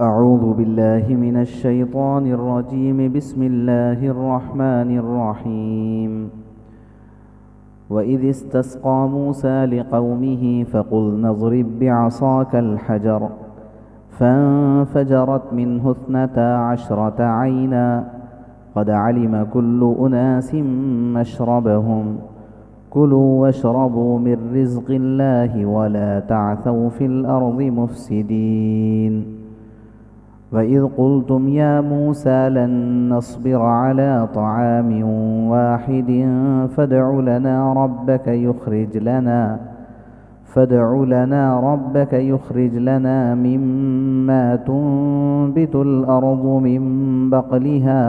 أعوذ بالله من الشيطان الرجيم. بسم الله الرحمن الرحيم. وإذ استسقى موسى لقومه فقلنا اضرب بعصاك الحجر فانفجرت منه 12 عينا قد علم كل أناس مشربهم كلوا واشربوا من رزق الله ولا تعثوا في الأرض مفسدين. وَإِذْ قُلْتُمْ يَا مُوسَى لَن نَّصْبِرَ عَلَىٰ طَعَامٍ وَاحِدٍ فادع لنا ربك يخرج لنا مما تنبت الأرض من بقلها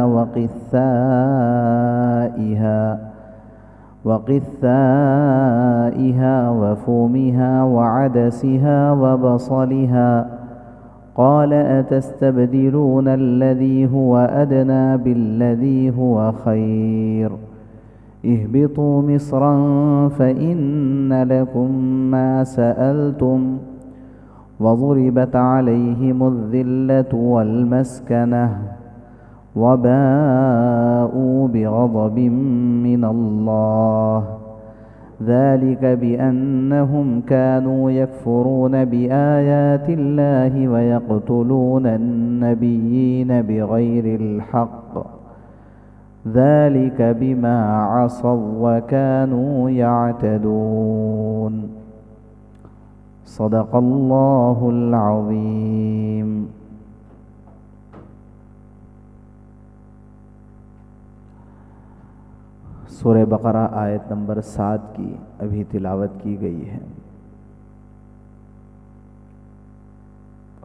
وقثائها وفومها وعدسها وبصلها قال أتستبدلون الذي هو أدنى بالذي هو خير اهبطوا مصرا فإن لكم ما سألتم وضربت عليهم الذلة والمسكنة وباءوا بغضب من الله ذلك بأنهم كانوا يكفرون بآيات الله ويقتلون النبيين بغير الحق ذلك بما عصوا وكانوا يعتدون. صدق اللہ العظیم. سورہ بقرہ آیت نمبر 7 کی ابھی تلاوت کی گئی ہے.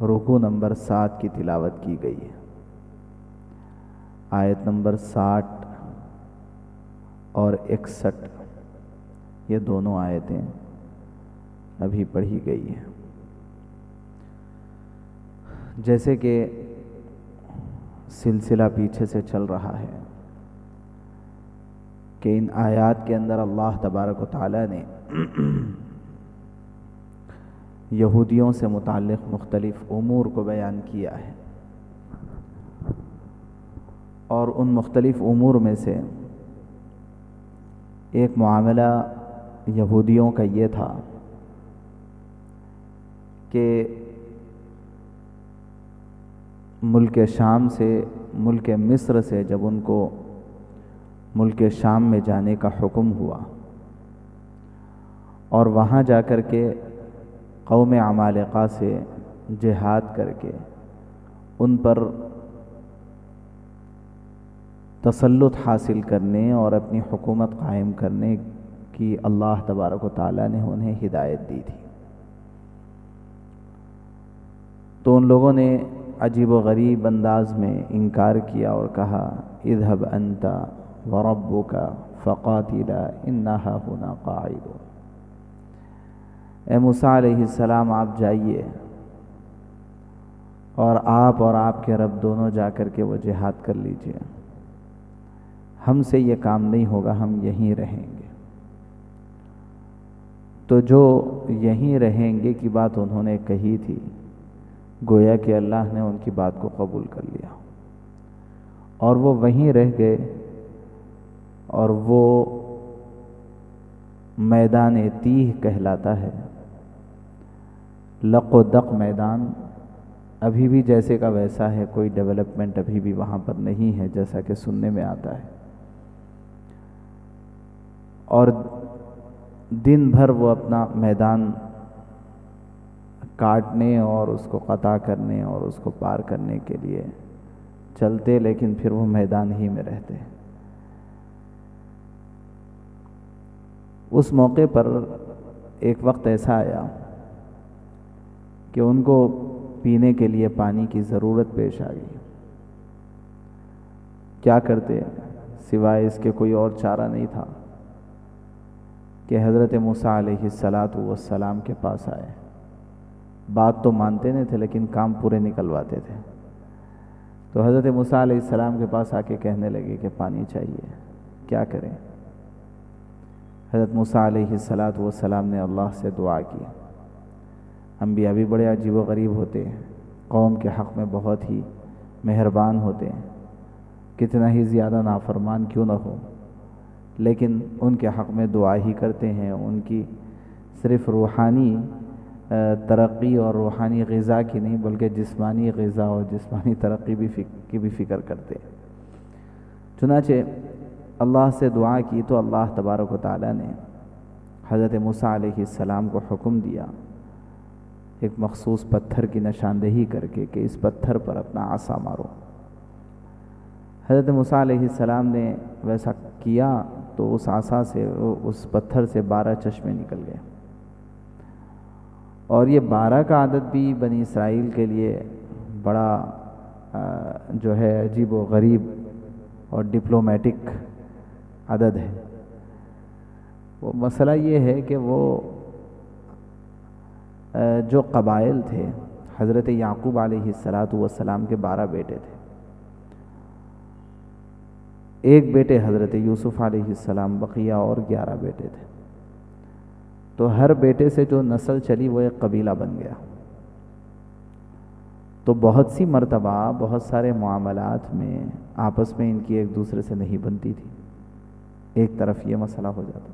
رکوع نمبر 7 کی تلاوت کی گئی ہے. آیت نمبر 60 اور 61 یہ دونوں آیتیں ابھی پڑھی گئی ہیں. جیسے کہ سلسلہ پیچھے سے چل رہا ہے کہ ان آیات کے اندر اللہ تبارک و تعالیٰ نے یہودیوں سے متعلق مختلف امور کو بیان کیا ہے، اور ان مختلف امور میں سے ایک معاملہ یہودیوں کا یہ تھا کہ ملک شام سے، ملک مصر سے جب ان کو ملک شام میں جانے کا حکم ہوا اور وہاں جا کر کے قوم عمالقہ سے جہاد کر کے ان پر تسلط حاصل کرنے اور اپنی حکومت قائم کرنے کی اللہ تبارک و تعالیٰ نے انہیں ہدایت دی تھی، تو ان لوگوں نے عجیب و غریب انداز میں انکار کیا اور کہا اذهب انت وربک فقاتلا انا ہاہنا قاعدون. اے موسیٰ علیہ السلام آپ جائیے اور آپ کے رب دونوں جا کر کے وہ جہاد کر لیجئے، ہم سے یہ کام نہیں ہوگا، ہم یہیں رہیں گے. تو جو یہیں رہیں گے کی بات انہوں نے کہی تھی، گویا کہ اللہ نے ان کی بات کو قبول کر لیا اور وہ وہیں رہ گئے. اور وہ میدان تیہ کہلاتا ہے، لق و دق میدان ابھی بھی جیسے کا ویسا ہے، کوئی ڈیولپمنٹ ابھی بھی وہاں پر نہیں ہے جیسا کہ سننے میں آتا ہے. اور دن بھر وہ اپنا میدان کاٹنے اور اس کو قطع کرنے اور اس کو پار کرنے کے لیے چلتے، لیکن پھر وہ میدان ہی میں رہتے. اس موقع پر ایک وقت ایسا آیا کہ ان کو پینے کے لیے پانی کی ضرورت پیش آ گئی. کیا کرتے سوائے اس کے کوئی اور چارہ نہیں تھا کہ حضرت موسیٰ علیہ السلام کے پاس آئے. بات تو مانتے نہیں تھے لیکن کام پورے نکلواتے تھے. تو حضرت موسیٰ علیہ السلام کے پاس آ کے کہنے لگے کہ پانی چاہیے، کیا کریں؟ حضرت موسیٰ علیہ السلام نے اللہ سے دعا کی. انبیاء بھی بڑے عجیب و غریب ہوتے ہیں. قوم کے حق میں بہت ہی مہربان ہوتے ہیں، کتنا ہی زیادہ نافرمان کیوں نہ ہو، لیکن ان کے حق میں دعا ہی کرتے ہیں، ان کی صرف روحانی ترقی اور روحانی غذا کی نہیں بلکہ جسمانی غذا اور جسمانی ترقی کی بھی فکر کرتے ہیں۔ چنانچہ اللہ سے دعا کی تو اللہ تبارک و تعالیٰ نے حضرت موسیٰ علیہ السلام کو حکم دیا ایک مخصوص پتھر کی نشاندہی کر کے کہ اس پتھر پر اپنا عصا مارو۔ حضرت موسیٰ علیہ السلام نے ویسا کیا تو اس عصا سے اس پتھر سے 12 چشمے نکل گئے، اور یہ 12 کا عدد بھی بنی اسرائیل کے لیے بڑا جو ہے عجیب و غریب اور ڈپلومیٹک عدد ہے۔ وہ مسئلہ یہ ہے کہ وہ جو قبائل تھے، حضرت یعقوب علیہ السلام کے 12 بیٹے تھے، ایک بیٹے حضرت یوسف علیہ السلام، بقیہ اور 11 بیٹے تھے، تو ہر بیٹے سے جو نسل چلی وہ ایک قبیلہ بن گیا۔ تو بہت سی مرتبہ بہت سارے معاملات میں آپس میں ان کی ایک دوسرے سے نہیں بنتی تھی، ایک طرف یہ مسئلہ ہو جاتا،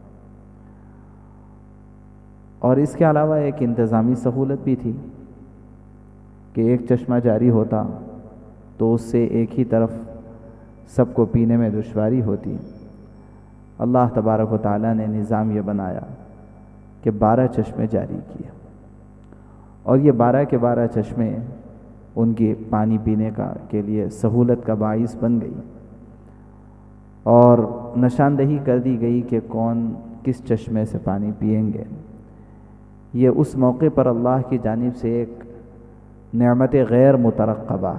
اور اس کے علاوہ ایک انتظامی سہولت بھی تھی کہ ایک چشمہ جاری ہوتا تو اس سے ایک ہی طرف سب کو پینے میں دشواری ہوتی۔ اللہ تبارک و تعالیٰ نے نظام یہ بنایا کہ 12 چشمے جاری کیے، اور یہ 12 کے 12 چشمے ان کی پانی پینے کے لیے سہولت کا باعث بن گئی، اور نشاندہی کر دی گئی کہ کون کس چشمے سے پانی پئیں گے۔ یہ اس موقع پر اللہ کی جانب سے ایک نعمت غیر مترقبہ،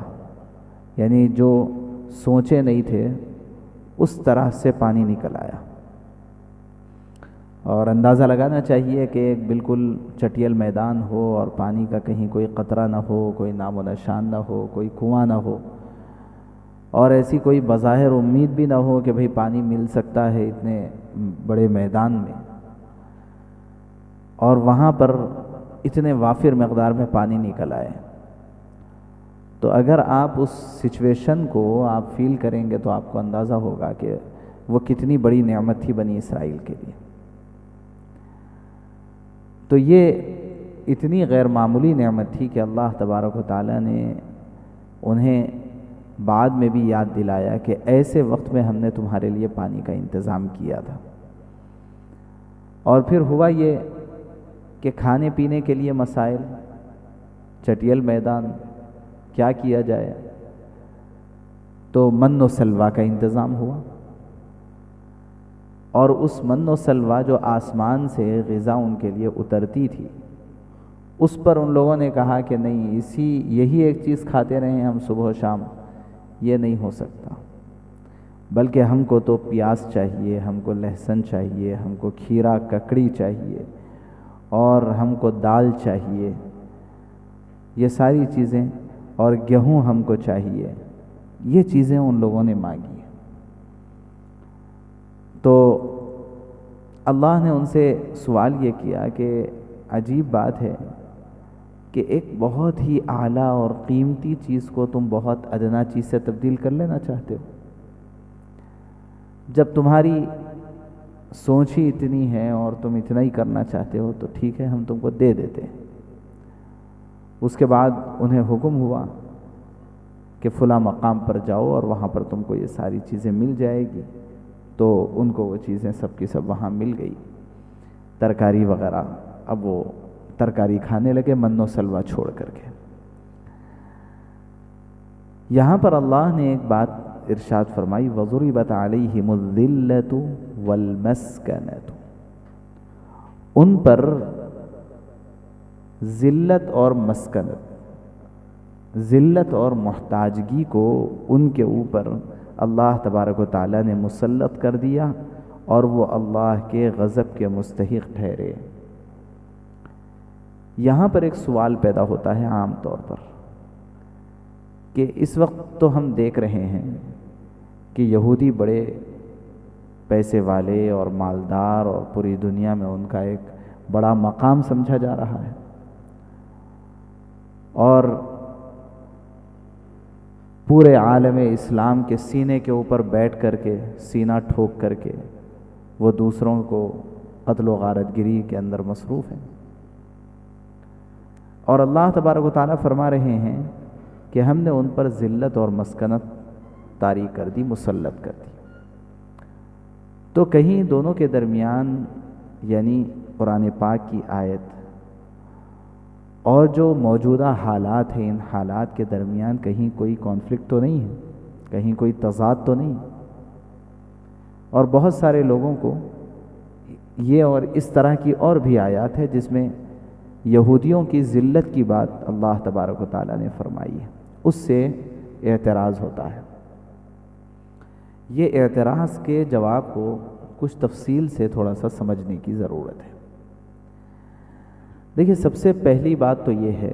یعنی جو سوچے نہیں تھے اس طرح سے پانی نکل آیا، اور اندازہ لگانا چاہیے کہ ایک بالکل چٹیل میدان ہو اور پانی کا کہیں کوئی قطرہ نہ ہو، کوئی نام و نشان نہ ہو، کوئی کنواں نہ ہو، اور ایسی کوئی بظاہر امید بھی نہ ہو کہ بھئی پانی مل سکتا ہے اتنے بڑے میدان میں، اور وہاں پر اتنے وافر مقدار میں پانی نکل آئے۔ تو اگر آپ اس سچویشن کو آپ فیل کریں گے تو آپ کو اندازہ ہوگا کہ وہ کتنی بڑی نعمت تھی بنی اسرائیل کے لیے۔ تو یہ اتنی غیر معمولی نعمت تھی کہ اللہ تبارک و تعالیٰ نے انہیں بعد میں بھی یاد دلایا کہ ایسے وقت میں ہم نے تمہارے لیے پانی کا انتظام کیا تھا۔ اور پھر ہوا یہ کہ کھانے پینے کے لیے مسائل، چٹیل میدان، کیا کیا جائے، تو من و سلویٰ کا انتظام ہوا، اور اس من و سلویٰ جو آسمان سے غذا ان کے لیے اترتی تھی، اس پر ان لوگوں نے کہا کہ نہیں، یہی ایک چیز کھاتے رہیں ہم صبح و شام، یہ نہیں ہو سکتا، بلکہ ہم کو تو پیاز چاہیے، ہم کو لہسن چاہیے، ہم کو کھیرا ککڑی چاہیے، اور ہم کو دال چاہیے، یہ ساری چیزیں، اور گیہوں ہم کو چاہیے، یہ چیزیں ان لوگوں نے مانگی۔ تو اللہ نے ان سے سوال یہ کیا کہ عجیب بات ہے کہ ایک بہت ہی اعلیٰ اور قیمتی چیز کو تم بہت ادنا چیز سے تبدیل کر لینا چاہتے ہو۔ جب تمہاری سوچ ہی اتنی ہے اور تم اتنا ہی کرنا چاہتے ہو تو ٹھیک ہے، ہم تم کو دے دیتے ہیں۔ اس کے بعد انہیں حکم ہوا کہ فلاں مقام پر جاؤ اور وہاں پر تم کو یہ ساری چیزیں مل جائے گی۔ تو ان کو وہ چیزیں سب کی سب وہاں مل گئی، ترکاری وغیرہ۔ اب وہ ترکاری کھانے لگے من و سلویٰ چھوڑ کر کے۔ یہاں پر اللہ نے ایک بات ارشاد فرمائی، وَضُرِبَتْ عَلَيْهِمُ الذِّلَّةُ وَالْمَسْكَنَةُ، ان پر ذلت اور مسکنت، ذلت اور محتاجگی کو ان کے اوپر اللہ تبارک و تعالیٰ نے مسلط کر دیا، اور وہ اللہ کے غضب کے مستحق ٹھہرے۔ یہاں پر ایک سوال پیدا ہوتا ہے عام طور پر کہ اس وقت تو ہم دیکھ رہے ہیں کہ یہودی بڑے پیسے والے اور مالدار، اور پوری دنیا میں ان کا ایک بڑا مقام سمجھا جا رہا ہے، اور پورے عالم اسلام کے سینے کے اوپر بیٹھ کر کے، سینہ ٹھوک کر کے وہ دوسروں کو قتل و غارت گری کے اندر مصروف ہیں۔ اور اللہ تبارک و تعالیٰ فرما رہے ہیں کہ ہم نے ان پر ذلت اور مسکنت طاری کر دی، مسلط کر دی۔ تو کہیں دونوں کے درمیان، یعنی قرآن پاک کی آیت اور جو موجودہ حالات ہیں، ان حالات کے درمیان کہیں کوئی کانفلکٹ تو نہیں ہے، کہیں کوئی تضاد تو نہیں۔ اور بہت سارے لوگوں کو یہ اور اس طرح کی اور بھی آیات ہے جس میں یہودیوں کی ذلت کی بات اللہ تبارک و تعالیٰ نے فرمائی ہے، اس سے اعتراض ہوتا ہے۔ یہ اعتراض کے جواب کو کچھ تفصیل سے تھوڑا سا سمجھنے کی ضرورت ہے۔ دیکھیے، سب سے پہلی بات تو یہ ہے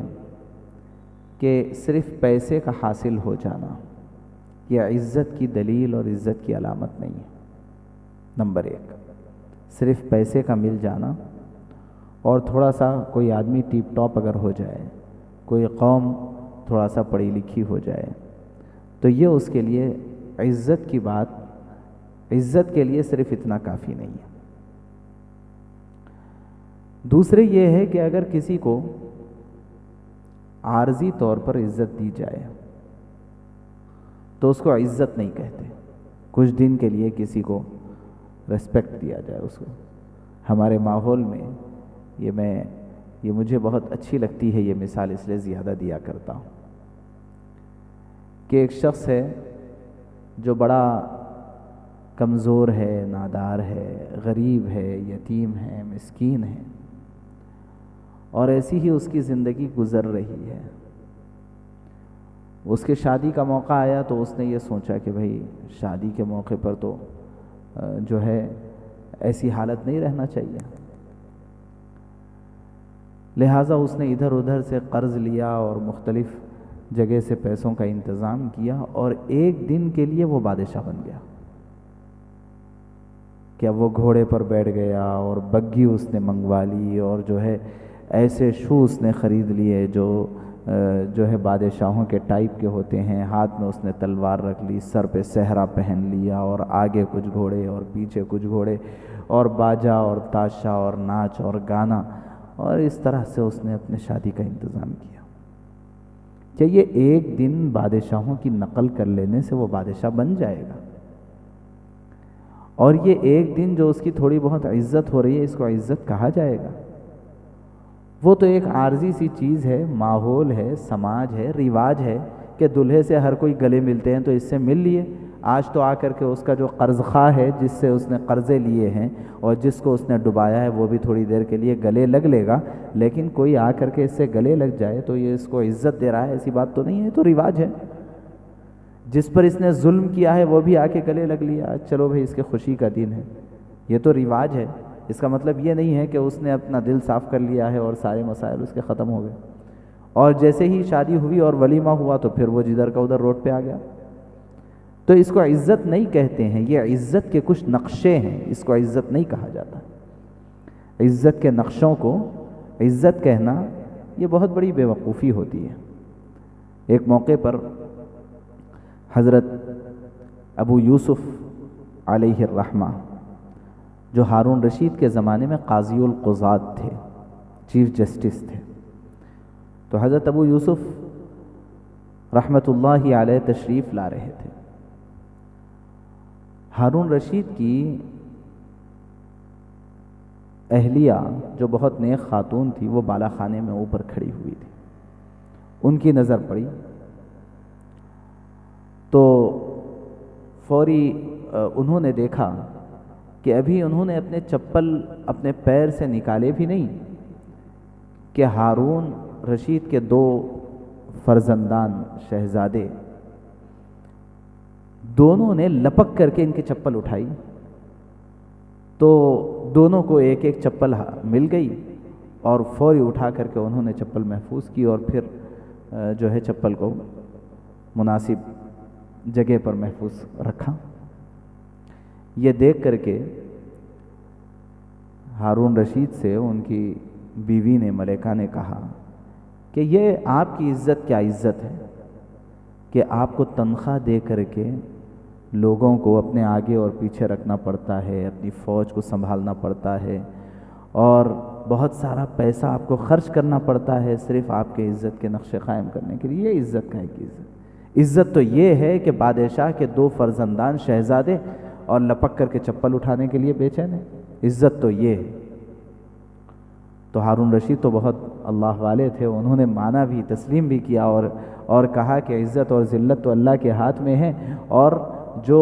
کہ صرف پیسے کا حاصل ہو جانا یہ عزت کی دلیل اور عزت کی علامت نہیں ہے۔ نمبر ایک، صرف پیسے کا مل جانا اور تھوڑا سا کوئی آدمی ٹیپ ٹاپ اگر ہو جائے، کوئی قوم تھوڑا سا پڑھی لکھی ہو جائے، تو یہ اس کے لیے عزت کی بات، عزت کے لیے صرف اتنا کافی نہیں ہے۔ دوسرے یہ ہے کہ اگر کسی کو عارضی طور پر عزت دی جائے تو اس کو عزت نہیں کہتے۔ کچھ دن کے لیے کسی کو ریسپیکٹ دیا جائے، اس کو ہمارے ماحول میں یہ مجھے بہت اچھی لگتی ہے، یہ مثال اس لیے زیادہ دیا کرتا ہوں کہ ایک شخص ہے جو بڑا کمزور ہے، نادار ہے، غریب ہے، یتیم ہے، مسکین ہے، اور ایسی ہی اس کی زندگی گزر رہی ہے۔ اس کے شادی کا موقع آیا تو اس نے یہ سوچا کہ بھئی شادی کے موقع پر تو جو ہے ایسی حالت نہیں رہنا چاہیے، لہٰذا اس نے ادھر ادھر سے قرض لیا اور مختلف جگہ سے پیسوں کا انتظام کیا، اور ایک دن کے لیے وہ بادشاہ بن گیا۔ کیا وہ گھوڑے پر بیٹھ گیا اور بگھی اس نے منگوا لی، اور جو ہے ایسے شو اس نے خرید لیے جو ہے بادشاہوں کے ٹائپ کے ہوتے ہیں، ہاتھ میں اس نے تلوار رکھ لی، سر پہ صحرا پہن لیا، اور آگے کچھ گھوڑے اور پیچھے کچھ گھوڑے، اور باجا اور تاشا اور ناچ اور گانا، اور اس طرح سے اس نے اپنے شادی کا انتظام کیا۔ کیا یہ ایک دن بادشاہوں کی نقل کر لینے سے وہ بادشاہ بن جائے گا؟ اور یہ ایک دن جو اس کی تھوڑی بہت عزت ہو رہی ہے، اس کو عزت کہا جائے گا؟ وہ تو ایک عارضی سی چیز ہے، ماحول ہے، سماج ہے، رواج ہے کہ دلہے سے ہر کوئی گلے ملتے ہیں تو اس سے مل لیے۔ آج تو آ کر کے اس کا جو قرض خواہ ہے، جس سے اس نے قرضے لیے ہیں اور جس کو اس نے ڈبایا ہے، وہ بھی تھوڑی دیر کے لیے گلے لگ لے گا، لیکن کوئی آ کر کے اس سے گلے لگ جائے تو یہ اس کو عزت دے رہا ہے، ایسی بات تو نہیں ہے، تو رواج ہے۔ جس پر اس نے ظلم کیا ہے وہ بھی آ کے گلے لگ لیا، چلو بھئی اس کے خوشی کا دن ہے، یہ تو رواج ہے۔ اس کا مطلب یہ نہیں ہے کہ اس نے اپنا دل صاف کر لیا ہے اور سارے مسائل اس کے ختم ہو گئے، اور جیسے ہی شادی ہوئی اور ولیمہ ہوا تو پھر وہ جدھر کا ادھر روڈ پہ آ گیا۔ تو اس کو عزت نہیں کہتے ہیں، یہ عزت کے کچھ نقشے ہیں، اس کو عزت نہیں کہا جاتا۔ عزت کے نقشوں کو عزت کہنا یہ بہت بڑی بے وقوفی ہوتی ہے۔ ایک موقع پر حضرت ابو یوسف علیہ الرحمہ، جو ہارون رشید کے زمانے میں قاضی القضات تھے، چیف جسٹس تھے، تو حضرت ابو یوسف رحمۃ اللہ علیہ تشریف لا رہے تھے۔ ہارون رشید کی اہلیہ جو بہت نیک خاتون تھی، وہ بالا خانے میں اوپر کھڑی ہوئی تھی، ان کی نظر پڑی تو فوری انہوں نے دیکھا کہ ابھی انہوں نے اپنے چپل اپنے پیر سے نکالے بھی نہیں کہ ہارون رشید کے دو فرزندان شہزادے دونوں نے لپک کر کے ان کی چپل اٹھائی، تو دونوں کو ایک ایک چپل مل گئی، اور فوری اٹھا کر کے انہوں نے چپل محفوظ کی، اور پھر جو ہے چپل کو مناسب جگہ پر محفوظ رکھا۔ یہ دیکھ کر کے ہارون رشید سے ان کی بیوی نے، ملکہ نے کہا کہ یہ آپ کی عزت کیا عزت ہے؟ کہ آپ کو تنخواہ دے کر کے لوگوں کو اپنے آگے اور پیچھے رکھنا پڑتا ہے، اپنی فوج کو سنبھالنا پڑتا ہے، اور بہت سارا پیسہ آپ کو خرچ کرنا پڑتا ہے صرف آپ کے عزت کے نقشے قائم کرنے کے لیے. یہ عزت کا ہے کہ عزت تو یہ ہے کہ بادشاہ کے 2 فرزندان شہزادے اور لپک کر کے چپل اٹھانے کے لیے بے چین ہے. عزت تو یہ ہے. تو ہارون رشید تو بہت اللہ والے تھے، انہوں نے مانا بھی، تسلیم بھی کیا، اور کہا کہ عزت اور ذلت تو اللہ کے ہاتھ میں ہے، اور جو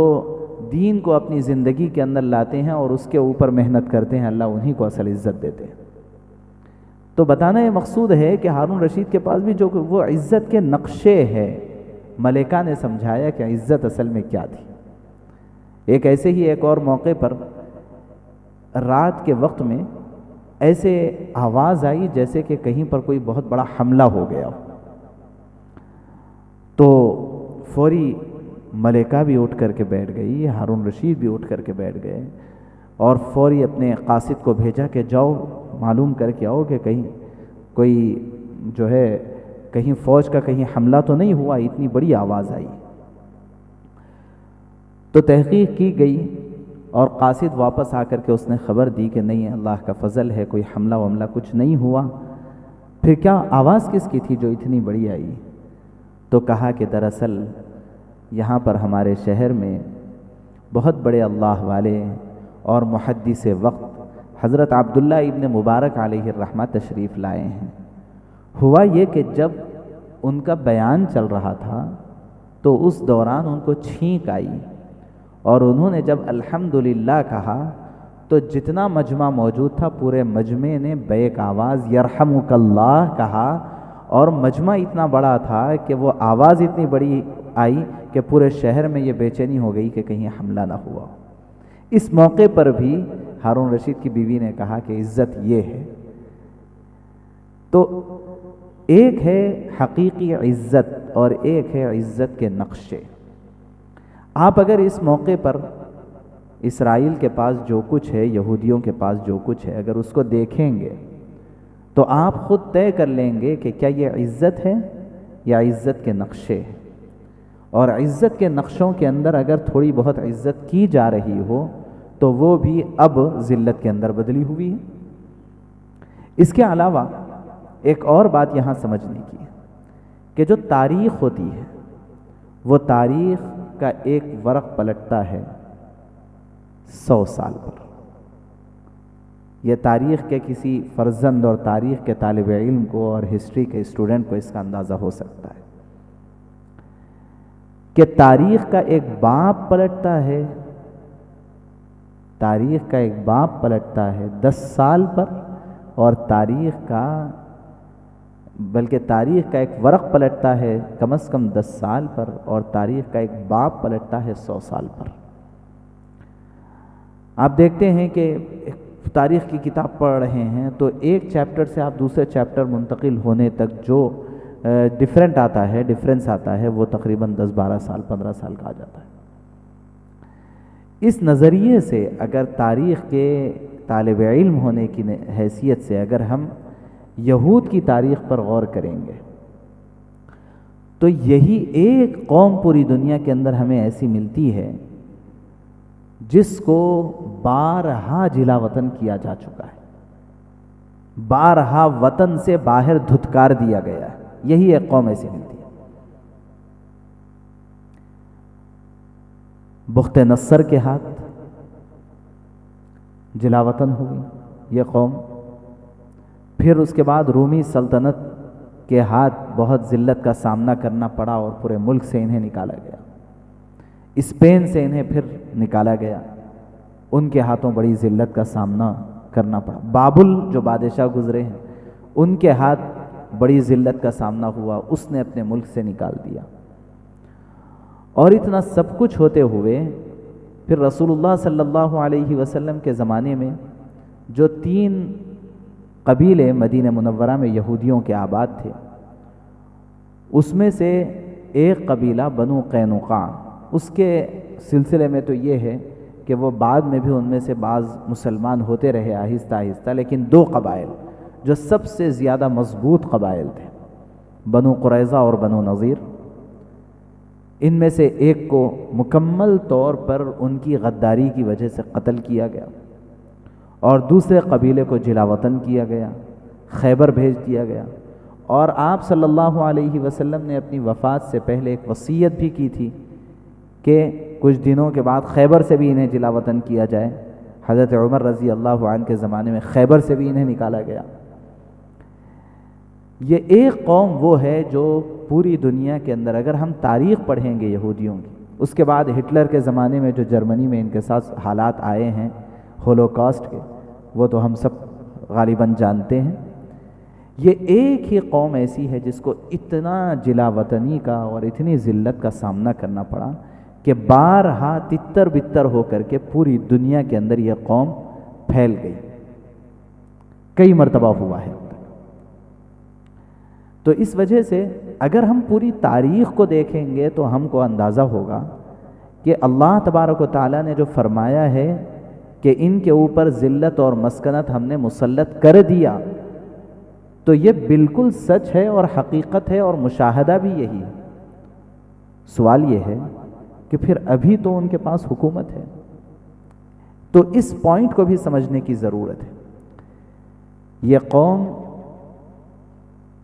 دین کو اپنی زندگی کے اندر لاتے ہیں اور اس کے اوپر محنت کرتے ہیں، اللہ انہی کو اصل عزت دیتے ہیں. تو بتانا یہ مقصود ہے کہ ہارون رشید کے پاس بھی جو وہ عزت کے نقشے ہے، ملکہ نے سمجھایا کہ عزت اصل میں کیا تھی. ایک ایسے ہی ایک اور موقع پر رات کے وقت میں ایسے آواز آئی جیسے کہ کہیں پر کوئی بہت بڑا حملہ ہو گیا ہو. تو فوری ملکہ بھی اٹھ کر کے بیٹھ گئی، ہارون رشید بھی اٹھ کر کے بیٹھ گئے، اور فوری اپنے قاصد کو بھیجا کہ جاؤ معلوم کر کے آؤ کہ کہیں کوئی جو ہے کہیں فوج کا کہیں حملہ تو نہیں ہوا، اتنی بڑی آواز آئی. تو تحقیق کی گئی اور قاصد واپس آ کر کے اس نے خبر دی کہ نہیں، اللہ کا فضل ہے، کوئی حملہ وملہ کچھ نہیں ہوا. پھر کیا آواز کس کی تھی جو اتنی بڑی آئی؟ تو کہا کہ دراصل یہاں پر ہمارے شہر میں بہت بڑے اللہ والے اور محدث وقت حضرت عبداللہ ابن مبارک علیہ الرحمہ تشریف لائے ہیں. ہوا یہ کہ جب ان کا بیان چل رہا تھا تو اس دوران ان کو چھینک آئی، اور انہوں نے جب الحمدللہ کہا تو جتنا مجمع موجود تھا پورے مجمع نے بیک آواز یرحمک اللہ کہا، اور مجمع اتنا بڑا تھا کہ وہ آواز اتنی بڑی آئی کہ پورے شہر میں یہ بے چینی ہو گئی کہ کہیں حملہ نہ ہوا. اس موقع پر بھی ہارون رشید کی بیوی نے کہا کہ عزت یہ ہے. تو ایک ہے حقیقی عزت اور ایک ہے عزت کے نقشے. آپ اگر اس موقع پر اسرائیل کے پاس جو کچھ ہے، یہودیوں کے پاس جو کچھ ہے، اگر اس کو دیکھیں گے تو آپ خود طے کر لیں گے کہ کیا یہ عزت ہے یا عزت کے نقشے ہیں. اور عزت کے نقشوں کے اندر اگر تھوڑی بہت عزت کی جا رہی ہو تو وہ بھی اب ذلت کے اندر بدلی ہوئی ہے. اس کے علاوہ ایک اور بات یہاں سمجھنے کی ہے کہ جو تاریخ ہوتی ہے وہ تاریخ کا ایک ورق پلٹتا ہے 100 سال پر. یہ تاریخ کے کسی فرزند اور تاریخ کے طالب علم کو اور ہسٹری کے اسٹوڈنٹ کو اس کا اندازہ ہو سکتا ہے کہ تاریخ کا ایک باب پلٹتا ہے، تاریخ کا ایک باب پلٹتا ہے 10 سال پر، اور تاریخ کا ایک ورق پلٹتا ہے کم از کم 10 سال پر، اور تاریخ کا ایک باب پلٹتا ہے 100 سال پر. آپ دیکھتے ہیں کہ تاریخ کی کتاب پڑھ رہے ہیں تو ایک چیپٹر سے آپ دوسرے چیپٹر منتقل ہونے تک جو ڈفرینس آتا ہے وہ تقریباً 10-12 سال 15 سال کا آ جاتا ہے. اس نظریے سے اگر تاریخ کے طالب علم ہونے کی حیثیت سے اگر ہم یہود کی تاریخ پر غور کریں گے تو یہی ایک قوم پوری دنیا کے اندر ہمیں ایسی ملتی ہے جس کو بارہا جلا وطن کیا جا چکا ہے، بارہا وطن سے باہر دھتکار دیا گیا ہے. یہی ایک قوم ایسی ملتی ہے. بخت نصر کے ہاتھ جلا وطن ہوئی یہ قوم، پھر اس کے بعد رومی سلطنت کے ہاتھ بہت ذلت کا سامنا کرنا پڑا اور پورے ملک سے انہیں نکالا گیا. اسپین سے انہیں پھر نکالا گیا، ان کے ہاتھوں بڑی ذلت کا سامنا کرنا پڑا. بابل جو بادشاہ گزرے ہیں ان کے ہاتھ بڑی ذلت کا سامنا ہوا، اس نے اپنے ملک سے نکال دیا. اور اتنا سب کچھ ہوتے ہوئے پھر رسول اللہ صلی اللہ علیہ وسلم کے زمانے میں جو 3 قبیلے مدینہ منورہ میں یہودیوں کے آباد تھے، اس میں سے ایک قبیلہ بنو قینقاع، اس کے سلسلے میں تو یہ ہے کہ وہ بعد میں بھی ان میں سے بعض مسلمان ہوتے رہے آہستہ آہستہ، لیکن 2 قبائل جو سب سے زیادہ مضبوط قبائل تھے، بنو قریظہ اور بنو نذیر، ان میں سے ایک کو مکمل طور پر ان کی غداری کی وجہ سے قتل کیا گیا، اور دوسرے قبیلے کو جلا وطن کیا گیا، خیبر بھیج دیا گیا۔ اور آپ صلی اللہ علیہ وسلم نے اپنی وفات سے پہلے ایک وصیت بھی کی تھی کہ کچھ دنوں کے بعد خیبر سے بھی انہیں جلا وطن کیا جائے۔ حضرت عمر رضی اللہ عنہ کے زمانے میں خیبر سے بھی انہیں نکالا گیا۔ یہ ایک قوم وہ ہے جو پوری دنیا کے اندر، اگر ہم تاریخ پڑھیں گے یہودیوں کی، اس کے بعد ہٹلر کے زمانے میں جو جرمنی میں ان کے ساتھ حالات آئے ہیں ہولوکاسٹ کے، وہ تو ہم سب غالباً جانتے ہیں۔ یہ ایک ہی قوم ایسی ہے جس کو اتنا جلا وطنی کا اور اتنی ذلت کا سامنا کرنا پڑا کہ بارہا تتر بتر ہو کر کے پوری دنیا کے اندر یہ قوم پھیل گئی، کئی مرتبہ ہوا ہے۔ تو اس وجہ سے اگر ہم پوری تاریخ کو دیکھیں گے تو ہم کو اندازہ ہوگا کہ اللہ تبارک و تعالیٰ نے جو فرمایا ہے کہ ان کے اوپر ذلت اور مسکنت ہم نے مسلط کر دیا، تو یہ بالکل سچ ہے اور حقیقت ہے اور مشاہدہ بھی یہی ہے۔ سوال یہ ہے کہ پھر ابھی تو ان کے پاس حکومت ہے، تو اس پوائنٹ کو بھی سمجھنے کی ضرورت ہے۔ یہ قوم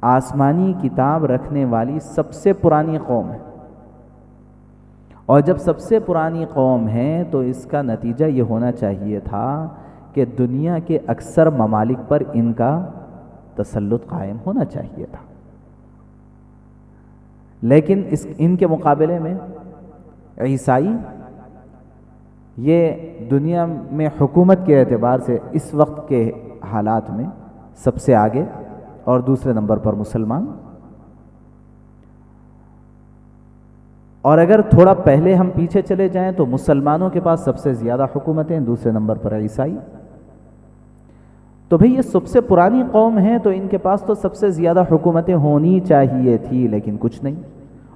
آسمانی کتاب رکھنے والی سب سے پرانی قوم ہے، اور جب سب سے پرانی قوم ہے تو اس کا نتیجہ یہ ہونا چاہیے تھا کہ دنیا کے اکثر ممالک پر ان کا تسلط قائم ہونا چاہیے تھا، لیکن ان کے مقابلے میں عیسائی یہ دنیا میں حکومت کے اعتبار سے اس وقت کے حالات میں سب سے آگے، اور دوسرے نمبر پر مسلمان۔ اور اگر تھوڑا پہلے ہم پیچھے چلے جائیں تو مسلمانوں کے پاس سب سے زیادہ حکومتیں، دوسرے نمبر پر عیسائی۔ تو بھئی یہ سب سے پرانی قوم ہے تو ان کے پاس تو سب سے زیادہ حکومتیں ہونی چاہیے تھی، لیکن کچھ نہیں۔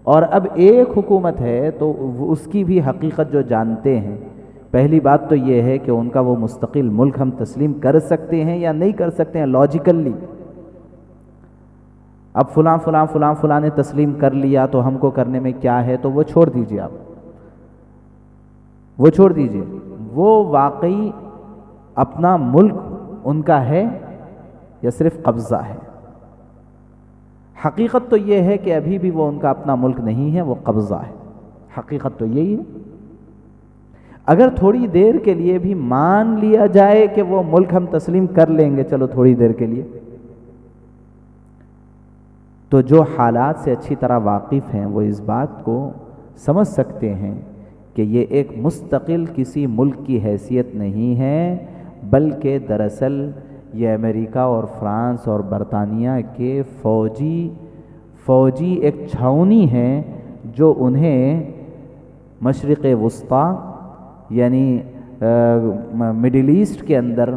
اور اب ایک حکومت ہے تو اس کی بھی حقیقت جو جانتے ہیں، پہلی بات تو یہ ہے کہ ان کا وہ مستقل ملک ہم تسلیم کر سکتے ہیں یا نہیں کر سکتے ہیں لاجیکلی۔ اب فلاں فلاں فلاں فلاں نے تسلیم کر لیا تو ہم کو کرنے میں کیا ہے، تو وہ چھوڑ دیجئے، آپ وہ چھوڑ دیجئے۔ وہ واقعی اپنا ملک ان کا ہے یا صرف قبضہ ہے؟ حقیقت تو یہ ہے کہ ابھی بھی وہ ان کا اپنا ملک نہیں ہے، وہ قبضہ ہے۔ حقیقت تو یہی ہے۔ اگر تھوڑی دیر کے لیے بھی مان لیا جائے کہ وہ ملک ہم تسلیم کر لیں گے، چلو تھوڑی دیر کے لیے، تو جو حالات سے اچھی طرح واقف ہیں وہ اس بات کو سمجھ سکتے ہیں کہ یہ ایک مستقل کسی ملک کی حیثیت نہیں ہے، بلکہ دراصل یہ امریکہ اور فرانس اور برطانیہ کے فوجی ایک چھاؤنی ہے جو انہیں مشرق وسطیٰ یعنی مڈل ایسٹ کے اندر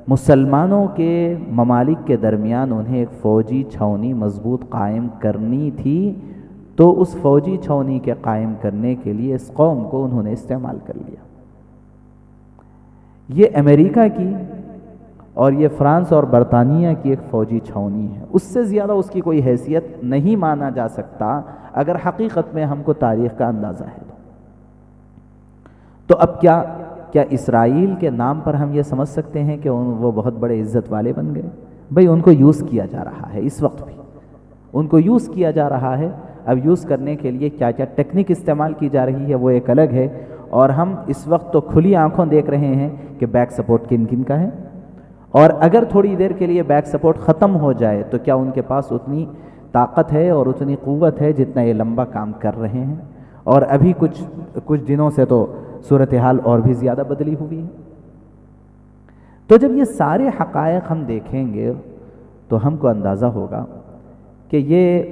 مسلمانوں کے ممالک کے درمیان انہیں ایک فوجی چھاؤنی مضبوط قائم کرنی تھی، تو اس فوجی چھاؤنی کے قائم کرنے کے لیے اس قوم کو انہوں نے استعمال کر لیا۔ یہ امریکہ کی اور یہ فرانس اور برطانیہ کی ایک فوجی چھاؤنی ہے، اس سے زیادہ اس کی کوئی حیثیت نہیں مانا جا سکتا اگر حقیقت میں ہم کو تاریخ کا اندازہ ہے۔ تو اب کیا اسرائیل کے نام پر ہم یہ سمجھ سکتے ہیں کہ وہ بہت بڑے عزت والے بن گئے؟ بھئی ان کو یوز کیا جا رہا ہے، اس وقت بھی ان کو یوز کیا جا رہا ہے۔ اب یوز کرنے کے لیے کیا کیا ٹیکنیک استعمال کی جا رہی ہے وہ ایک الگ ہے، اور ہم اس وقت تو کھلی آنکھوں دیکھ رہے ہیں کہ بیک سپورٹ کن کن کا ہے، اور اگر تھوڑی دیر کے لیے بیک سپورٹ ختم ہو جائے تو کیا ان کے پاس اتنی طاقت ہے اور اتنی قوت ہے جتنا یہ لمبا کام کر رہے ہیں۔ اور ابھی کچھ دنوں سے تو صورتحال اور بھی زیادہ بدلی ہوئی ہے۔ تو جب یہ سارے حقائق ہم دیکھیں گے تو ہم کو اندازہ ہوگا کہ یہ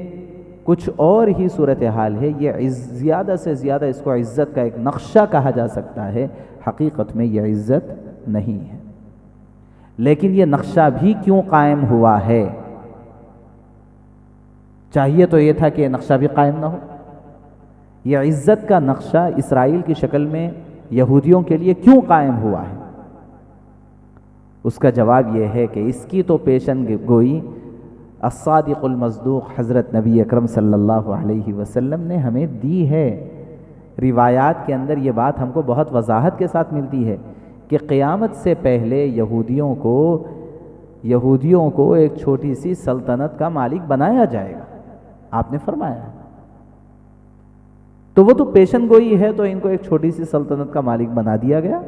کچھ اور ہی صورتحال ہے۔ یہ زیادہ سے زیادہ اس کو عزت کا ایک نقشہ کہا جا سکتا ہے، حقیقت میں یہ عزت نہیں ہے۔ لیکن یہ نقشہ بھی کیوں قائم ہوا ہے؟ چاہیے تو یہ تھا کہ یہ نقشہ بھی قائم نہ ہو۔ یہ عزت کا نقشہ اسرائیل کی شکل میں یہودیوں کے لیے کیوں قائم ہوا ہے؟ اس کا جواب یہ ہے کہ اس کی تو پیشن گوئی الصادق المصدوق حضرت نبی اکرم صلی اللہ علیہ وسلم نے ہمیں دی ہے۔ روایات کے اندر یہ بات ہم کو بہت وضاحت کے ساتھ ملتی ہے کہ قیامت سے پہلے یہودیوں کو ایک چھوٹی سی سلطنت کا مالک بنایا جائے گا، آپ نے فرمایا ہے۔ تو وہ تو پیشن گوئی ہے، تو ان کو ایک چھوٹی سی سلطنت کا مالک بنا دیا گیا۔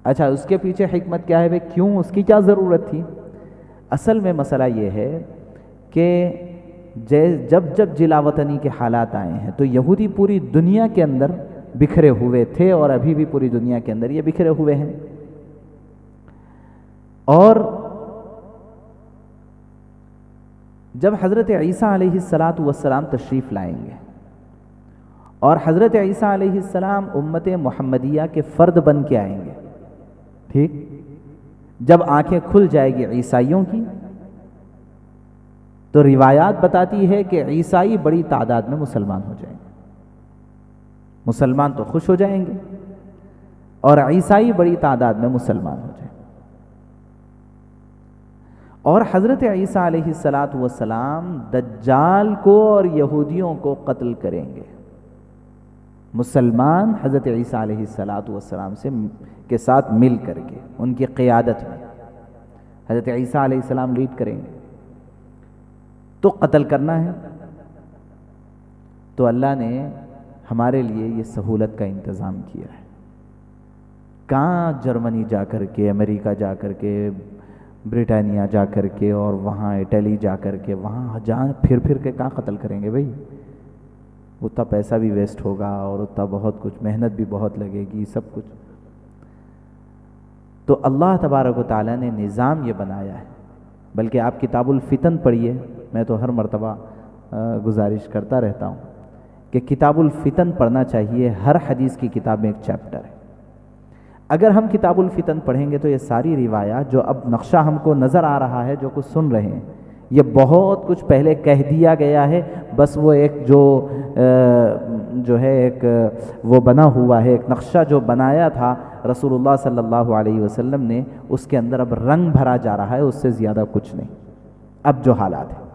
اچھا، اس کے پیچھے حکمت کیا ہے بھئی؟ کیوں؟ اس کی کیا ضرورت تھی؟ اصل میں مسئلہ یہ ہے کہ جب جلا وطنی کے حالات آئے ہیں تو یہودی پوری دنیا کے اندر بکھرے ہوئے تھے، اور ابھی بھی پوری دنیا کے اندر یہ بکھرے ہوئے ہیں۔ اور جب حضرت عیسیٰ علیہ السلام تشریف لائیں گے اور حضرت عیسیٰ علیہ السلام امت محمدیہ کے فرد بن کے آئیں گے، ٹھیک، جب آنکھیں کھل جائے گی عیسائیوں کی، تو روایات بتاتی ہے کہ عیسائی بڑی تعداد میں مسلمان ہو جائیں گے۔ مسلمان تو خوش ہو جائیں گے، اور عیسائی بڑی تعداد میں مسلمان ہو جائیں گے، اور حضرت عیسیٰ علیہ السلام دجال کو اور یہودیوں کو قتل کریں گے۔ مسلمان حضرت عیسیٰ علیہ السلام کے ساتھ مل کر کے ان کی قیادت میں حضرت عیسیٰ علیہ السلام لیڈ کریں گے، تو قتل کرنا ہے۔ تو اللہ نے ہمارے لیے یہ سہولت کا انتظام کیا ہے۔ کہاں جرمنی جا کر کے، امریکہ جا کر کے، برطانیہ جا کر کے، اور وہاں اٹلی جا کر کے، وہاں جہاں پھر کے کہاں قتل کریں گے بھائی؟ اتنا پیسہ بھی ویسٹ ہوگا، اور اتنا بہت کچھ محنت بھی بہت لگے گی، سب کچھ۔ تو اللہ تبارک و تعالیٰ نے نظام یہ بنایا ہے۔ بلکہ آپ کتاب الفتن پڑھیے، میں تو ہر مرتبہ گزارش کرتا رہتا ہوں کہ کتاب الفتن پڑھنا چاہیے۔ ہر حدیث کی کتاب میں ایک چیپٹر ہے۔ اگر ہم کتاب الفتن پڑھیں گے تو یہ ساری روایات جو اب نقشہ ہم کو نظر آ رہا ہے، جو کچھ سن رہے ہیں، یہ بہت کچھ پہلے کہہ دیا گیا ہے، بس وہ ایک جو ہے ایک وہ بنا ہوا ہے، ایک نقشہ جو بنایا تھا رسول اللہ صلی اللہ علیہ وسلم نے، اس کے اندر اب رنگ بھرا جا رہا ہے، اس سے زیادہ کچھ نہیں۔ اب جو حالات ہیں،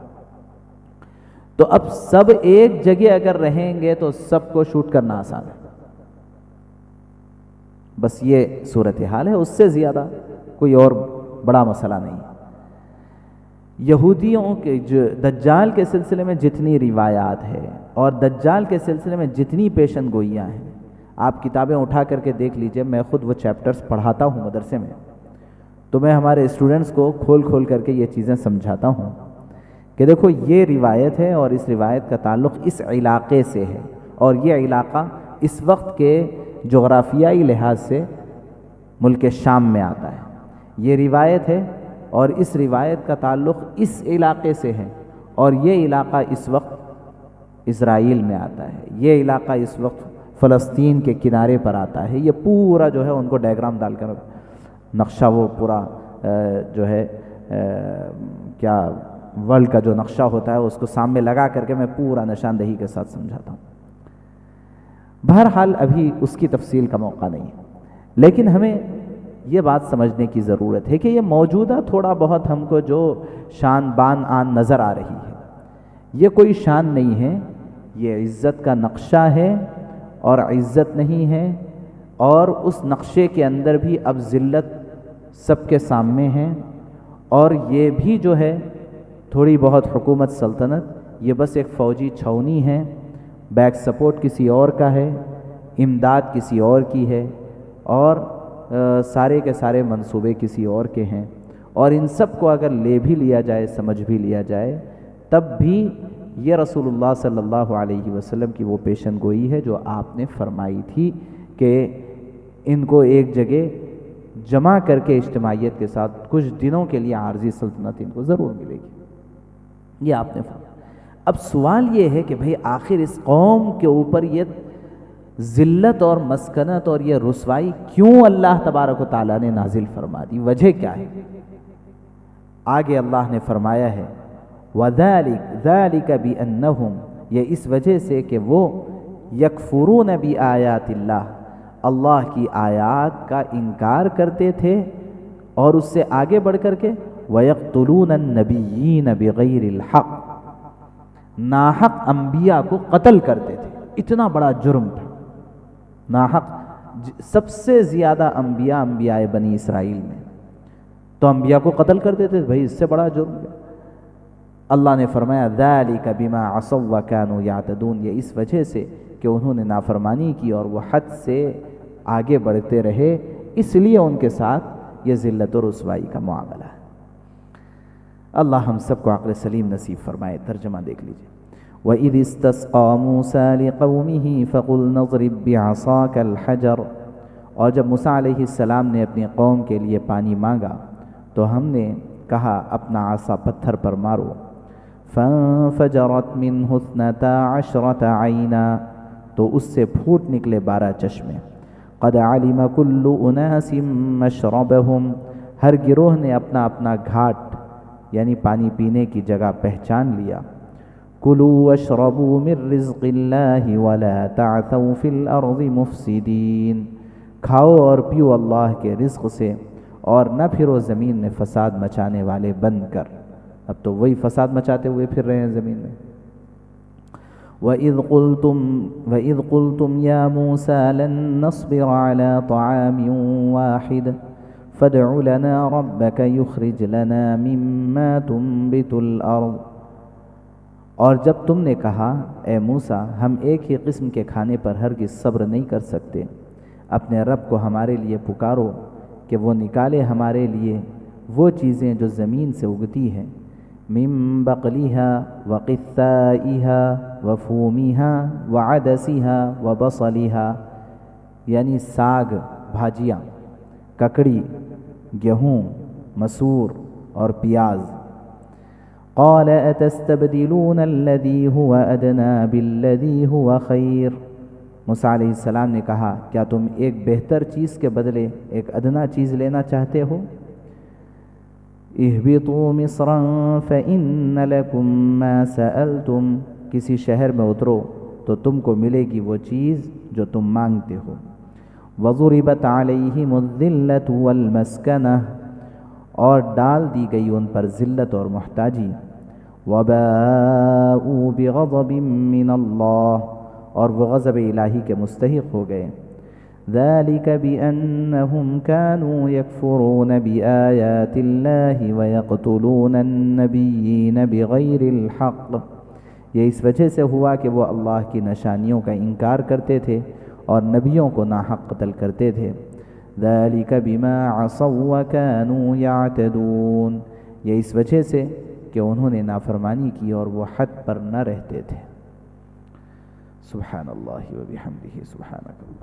تو اب سب ایک جگہ اگر رہیں گے تو سب کو شوٹ کرنا آسان ہے، بس یہ صورتحال ہے، اس سے زیادہ کوئی اور بڑا مسئلہ نہیں۔ یہودیوں کے جو دجال کے سلسلے میں جتنی روایات ہے اور دجال کے سلسلے میں جتنی پیشن گوئیاں ہیں، آپ کتابیں اٹھا کر کے دیکھ لیجئے۔ میں خود وہ چیپٹرز پڑھاتا ہوں مدرسے میں، تو میں ہمارے اسٹوڈنٹس کو کھول کر کے یہ چیزیں سمجھاتا ہوں کہ دیکھو یہ روایت ہے، اور اس روایت کا تعلق اس علاقے سے ہے، اور یہ علاقہ اس وقت کے جغرافیائی لحاظ سے ملک شام میں آتا ہے۔ یہ روایت ہے، اور اس روایت کا تعلق اس علاقے سے ہے، اور یہ علاقہ اس وقت اسرائیل میں آتا ہے، یہ علاقہ اس وقت فلسطین کے کنارے پر آتا ہے۔ یہ پورا جو ہے ان کو ڈائیگرام ڈال کر نقشہ، وہ پورا جو ہے کیا ورلڈ کا جو نقشہ ہوتا ہے اس کو سامنے لگا کر کے میں پورا نشاندہی کے ساتھ سمجھاتا ہوں۔ بہرحال ابھی اس کی تفصیل کا موقع نہیں ہے، لیکن ہمیں یہ بات سمجھنے کی ضرورت ہے کہ یہ موجودہ تھوڑا بہت ہم کو جو شان بان آن نظر آ رہی ہے، یہ کوئی شان نہیں ہے، یہ عزت کا نقشہ ہے اور عزت نہیں ہے، اور اس نقشے کے اندر بھی اب ذلت سب کے سامنے ہے، اور یہ بھی جو ہے تھوڑی بہت حکومت سلطنت یہ بس ایک فوجی چھاؤنی ہے، بیک سپورٹ کسی اور کا ہے، امداد کسی اور کی ہے، اور سارے کے سارے منصوبے کسی اور کے ہیں، اور ان سب کو اگر لے بھی لیا جائے، سمجھ بھی لیا جائے، تب بھی یہ رسول اللہ صلی اللہ علیہ وسلم کی وہ پیشن گوئی ہے جو آپ نے فرمائی تھی کہ ان کو ایک جگہ جمع کر کے اجتماعیت کے ساتھ کچھ دنوں کے لیے عارضی سلطنت ان کو ضرور ملے گی، یہ آپ نے فرمایا۔ اب سوال یہ ہے کہ بھئی آخر اس قوم کے اوپر یہ ذلت اور مسکنت اور یہ رسوائی کیوں اللہ تبارک و تعالیٰ نے نازل فرما دی؟ وجہ کیا ہے؟ آگے اللہ نے فرمایا ہے وَذَلِكَ بِأَنَّهُمْ، یہ اس وجہ سے کہ وہ یکفرون بِآیاتِ اللہ کی آیات کا انکار کرتے تھے، اور اس سے آگے بڑھ کر کے وَيَقْتُلُونَ النَّبِيِّينَ بِغَيْرِ الْحَقِّ، ناحق انبیاء کو قتل کرتے تھے، اتنا بڑا جرم تھا ناحق۔ سب سے زیادہ انبیاء بنی اسرائیل میں، تو انبیاء کو قتل کرتے تھے، بھائی اس سے بڑا جرم کیا؟ اللہ نے فرمایا ذَلِكَ بِمَا عَصَوْا وَكَانُوا يَعْتَدُونَ، یہ اس وجہ سے کہ انہوں نے نافرمانی کی اور وہ حد سے آگے بڑھتے رہے، اس لیے ان کے ساتھ یہ ذلت و رسوائی کا معاملہ ہے۔ اللہ ہم سب کو عقل سلیم نصیب فرمائے۔ ترجمہ دیکھ لیجئے۔ وَإِذِ اسْتَسْقَىٰ مُوسَىٰ لِقَوْمِهِ فَقُلْنَا اضْرِب بِّعَصَاكَ الْحَجَرَ، اور جب موسیٰ علیہ السلام نے اپنی قوم کے لیے پانی مانگا تو ہم نے کہا اپنا عصا پتھر پر مارو۔ فَانْفَجَرَتْ مِنْهُ 12 عَيْنًا، تو اس سے پھوٹ نکلے 12 چشمے۔ قَدْ عَلِمَ كُلُّ أُنَاسٍ مَّشْرَبَهُمْ، ہر گروہ نے اپنا اپنا گھاٹ یعنی پانی پینے کی جگہ پہچان لیا۔ كُلُوا وَاشْرَبُوا مِن رِّزْقِ اللَّهِ وَلَا تَعْثَوْا فِي الْأَرْضِ مُفْسِدِينَ، کھاؤ اور پیو اللہ کے رزق سے اور نہ پھرو زمین میں فساد مچانے والے بن کر۔ اب تو وہی فساد مچاتے ہوئے پھر رہے ہیں زمین میں۔ وَإِذْ قُلْتُمْ يَا مُوسَىٰ لَن نَّصْبِرَ عَلَىٰ طَعَامٍ وَاحِدٍ فَادْعُ لَنَا رَبَّكَ يُخْرِجْ لَنَا مِمَّا تُنبِتُ الْأَرْضُ، اور جب تم نے کہا اے موسیٰ ہم ایک ہی قسم کے کھانے پر ہرگز صبر نہیں کر سکتے، اپنے رب کو ہمارے لیے پکارو کہ وہ نکالے ہمارے لیے وہ چیزیں جو زمین سے اگتی ہیں، من بقلها وقثائها وفومها وعدسها وبصلها، یعنی ساگ، بھاجیاں، ککڑی، گیہوں، مسور اور پیاز۔ قال اتستبدلون الذي هو ادنى بالذي هو خير، موسیٰ علیہ السلام نے کہا کیا تم ایک بہتر چیز کے بدلے ایک ادنا چیز لینا چاہتے ہو؟ اہبطوا مصرا فإن لكم ما سألتم، کسی شہر میں اترو تو تم کو ملے گی وہ چیز جو تم مانگتے ہو۔ وضربت علیہم الذلۃ والمسکنہ، اور ڈال دی گئی ان پر ذلت اور محتاجی۔ وباءوا بغضب من اللہ، اور وہ غضب الہی کے مستحق ہو گئے۔ ذلك بأنهم كانوا يكفرون بآيات الله ويقتلون النبيين بغير الحق، یہ اس وجہ سے ہوا کہ وہ اللہ کی نشانیوں کا انکار کرتے تھے اور نبیوں کو ناحق قتل کرتے تھے۔ ذلك بما عصوا وكانوا يعتدون، یہ اس وجہ سے کہ انہوں نے نافرمانی کی اور وہ حد پر نہ رہتے تھے۔ سبحان اللہ و بحمدہ، سبحانک۔